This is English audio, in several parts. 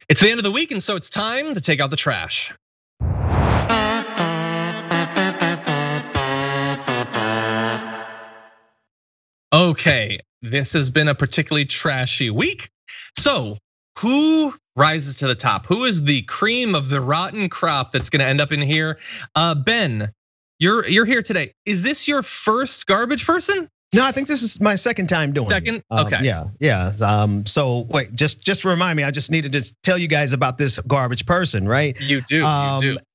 It's the end of the week, and so it's time to take out the trash. Okay, this has been a particularly trashy week. So who rises to the top? Who is the cream of the rotten crop that's gonna end up in here? Ben, you're here today. Is this your first garbage person? No, I think this is my second time doing it. Second? Okay. Yeah. So wait, just remind me. I just needed to tell you guys about this garbage person, right? You do.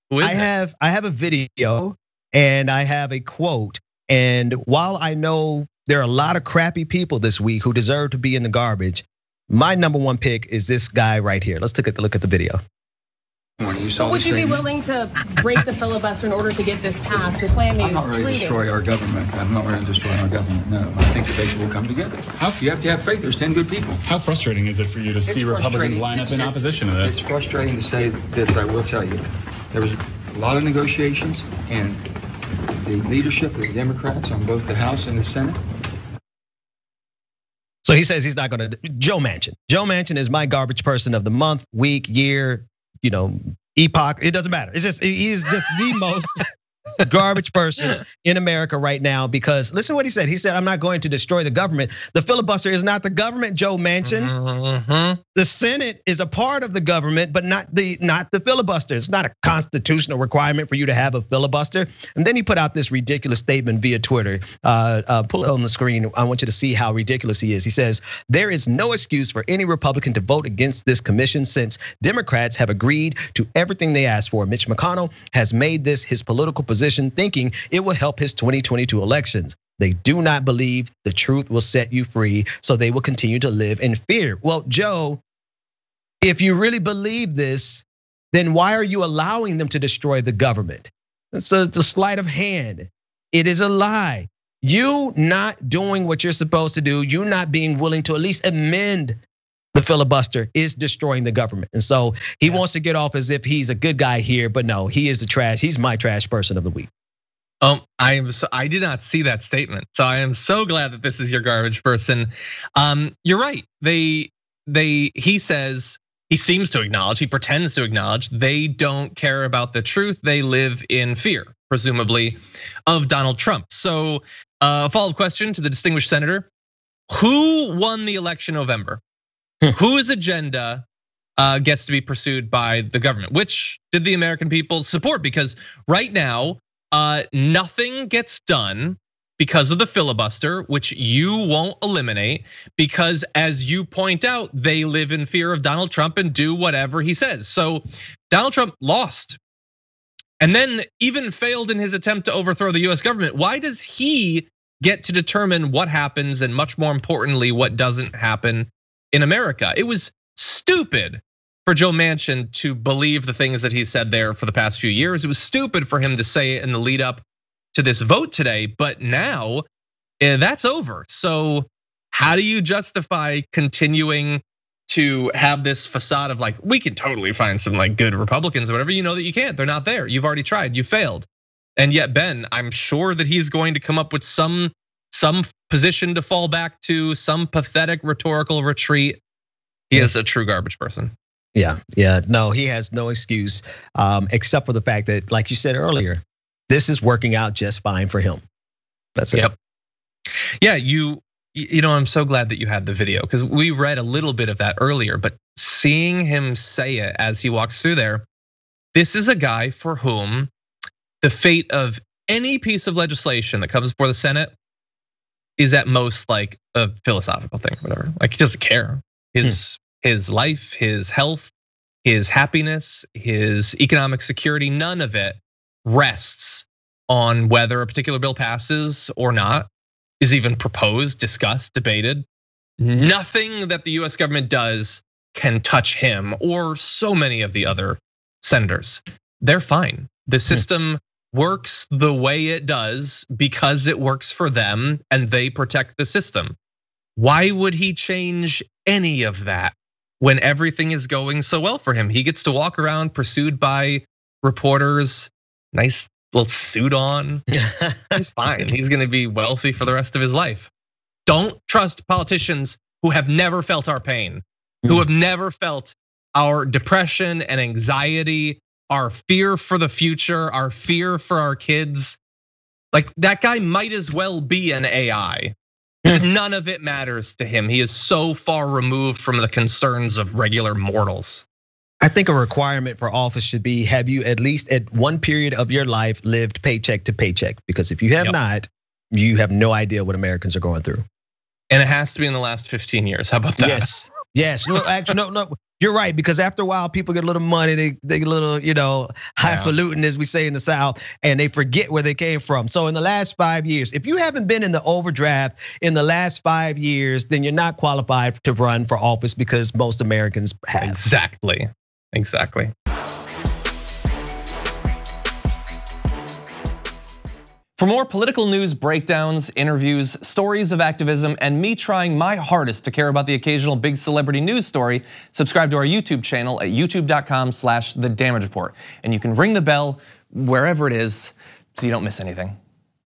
Who is it? I have a video and I have a quote. And while I know there are a lot of crappy people this week who deserve to be in the garbage, my number one pick is this guy right here. Let's take a look at the video. Would you be willing to break the filibuster in order to get this passed? The plan I'm not ready to destroy our government. I'm not ready to destroy our government, no. I think the people will come together. You have to have faith. There's 10 good people. How frustrating is it for you to see Republicans line up in opposition to this? It's frustrating to say this, I will tell you. There was a lot of negotiations, and the leadership of the Democrats on both the House and the Senate. So he says he's not gonna, Joe Manchin. Joe Manchin is my garbage person of the month, week, year, epoch, it doesn't matter. It's just, he's just the most garbage person in America right now, because listen to what he said. He said, I'm not going to destroy the government. The filibuster is not the government, Joe Manchin. Mm-hmm. The Senate is a part of the government, but not the filibuster. It's not a constitutional requirement for you to have a filibuster. And then he put out this ridiculous statement via Twitter. Pull it on the screen. I want you to see how ridiculous he is. He says, there is no excuse for any Republican to vote against this commission since Democrats have agreed to everything they asked for. Mitch McConnell has made this his political position, thinking it will help his 2022 elections. They do not believe the truth will set you free, so they will continue to live in fear. Well, Joe, if you really believe this, then why are you allowing them to destroy the government? It's a sleight of hand. It is a lie. You not doing what you're supposed to do, you not being willing to at least amend the filibuster is destroying the government. And so he wants to get off as if he's a good guy here, but no, he is the trash. He's my trash person of the week. I did not see that statement, so I am so glad that this is your garbage person. You're right. He says, he seems to acknowledge, he pretends to acknowledge they don't care about the truth. They live in fear, presumably, of Donald Trump. So a follow-up question to the distinguished senator: who won the election in November? Whose agenda gets to be pursued by the government? Which did the American people support? Because right now, nothing gets done because of the filibuster, which you won't eliminate, because as you point out, they live in fear of Donald Trump and do whatever he says. So Donald Trump lost and then even failed in his attempt to overthrow the US government. Why does he get to determine what happens, and much more importantly, what doesn't happen in America? It was stupid for Joe Manchin to believe the things that he said there for the past few years. It was stupid for him to say it in the lead up to this vote today, but now that's over. So how do you justify continuing to have this facade of like, we can totally find some like good Republicans or whatever? You know that you can't, they're not there. You've already tried, you failed. And yet Ben, I'm sure that he's going to come up with some position to fall back to, some pathetic rhetorical retreat. He is a true garbage person. Yeah, no, he has no excuse except for the fact that, like you said earlier, this is working out just fine for him. That's it. Yep. Yeah, you know, I'm so glad that you had the video, because we read a little bit of that earlier, but seeing him say it as he walks through there, this is a guy for whom the fate of any piece of legislation that comes before the Senate is at most like a philosophical thing, whatever. Like, he doesn't care. His life, his health, his happiness, his economic security, none of it rests on whether a particular bill passes or not, is even proposed, discussed, debated. Nothing that the US government does can touch him or so many of the other senators. They're fine. The system works the way it does because it works for them and they protect the system. Why would he change any of that when everything is going so well for him? He gets to walk around pursued by reporters, nice little suit on. He's fine. He's gonna be wealthy for the rest of his life. Don't trust politicians who have never felt our pain, who have never felt our depression and anxiety, our fear for the future, our fear for our kids. Like that guy might as well be an AI. None of it matters to him. He is so far removed from the concerns of regular mortals. I think a requirement for office should be, have you at least at one period of your life lived paycheck to paycheck? Because if you have not, you have no idea what Americans are going through. And it has to be in the last 15 years. How about that? Yes. No, actually, no. You're right, because after a while, people get a little money, they get a little, highfalutin, as we say in the South, and they forget where they came from. So in the last 5 years, if you haven't been in the overdraft in the last 5 years, then you're not qualified to run for office, because most Americans have. Exactly. For more political news breakdowns, interviews, stories of activism, and me trying my hardest to care about the occasional big celebrity news story, subscribe to our YouTube channel at youtube.com/The Damage Report. And you can ring the bell wherever it is so you don't miss anything.